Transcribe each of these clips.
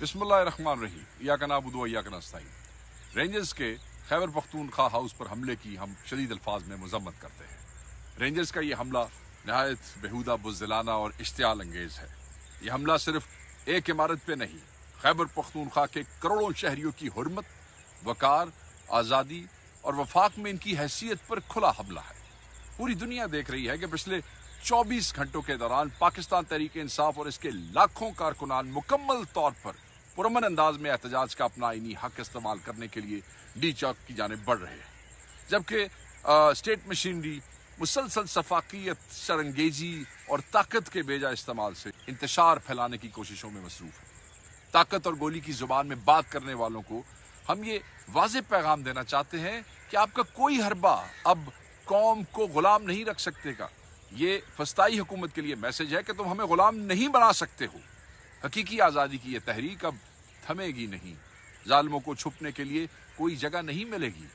बिस्मिल्लाहिर्रहमानिर्रहीम, इय्याका नअबुदु व इय्याका नस्तईन। रेंजर्स के खैबर पख्तूनख्वा हाउस पर हमले की हम शदीद अल्फाज में मजम्मत करते हैं। रेंजर्स का ये हमला नहायत बेहुदा, बुज़दिलाना और इश्तियाल अंगेज है। ये हमला सिर्फ एक इमारत पे नहीं, खैबर पख्तूनख्वा के करोड़ों शहरियों की हुर्मत, वकार, आज़ादी और वफाक में इनकी हैसियत पर खुला हमला है। पूरी दुनिया देख रही है कि पिछले 24 घंटों के दौरान पाकिस्तान तहरीक इंसाफ और इसके लाखों कारकुनान मुकम्मल तौर पर पुरअमन अंदाज में एहतजाज का अपना आईनी हक इस्तेमाल करने के लिए डी चौक की जानिब बढ़ रहे हैं, जबकि स्टेट मशीनरी मुसलसल सफाकियत, शरंगेजी और ताकत के बेजा इस्तेमाल से इंतशार फैलाने की कोशिशों में मसरूफ है। ताकत और गोली की जुबान में बात करने वालों को हम ये वाज़ेह पैगाम देना चाहते हैं कि आपका कोई हरबा अब कौम को गुलाम नहीं रख सकेगा। ये फस्ताई हुकूमत के लिए मैसेज है कि तुम हमें गुलाम नहीं बना सकते हो। हकीकी आज़ादी की ये तहरीक अब थमेगी नहीं। जालिमों को छुपने के लिए कोई जगह नहीं मिलेगी।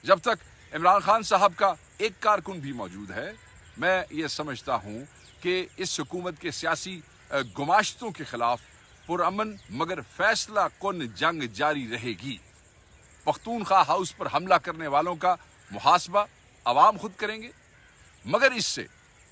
जब तक इमरान खान साहब का एक कारकुन भी मौजूद है, मैं ये समझता हूँ कि इस हुकूमत के सियासी गुमाश्तों के खिलाफ पुरअमन मगर फैसला कुन जंग जारी रहेगी। पख्तूनख्वा हाउस पर हमला करने वालों का मुहासबा अवाम खुद करेंगे, मगर इससे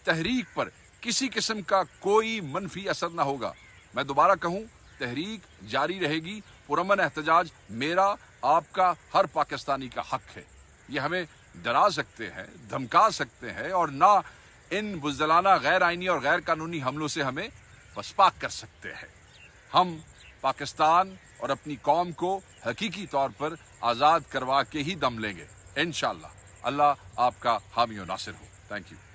तहरीक पर किसी किस्म का कोई मनफी असर न होगा। मैं दोबारा कहूँ, तहरीक जारी रहेगी। पुरअमन एहतजाज मेरा, आपका, हर पाकिस्तानी का हक है। ये हमें डरा सकते हैं, धमका सकते हैं और ना इन बुज़दिलाना, गैर आईनी और गैर कानूनी हमलों से हमें पसपाक कर सकते हैं। हम पाकिस्तान और अपनी कौम को हकीकी तौर पर आज़ाद करवा के ही दम लेंगे इंशाअल्लाह। अल्लाह आपका हामी और नासिर हो। Thank you.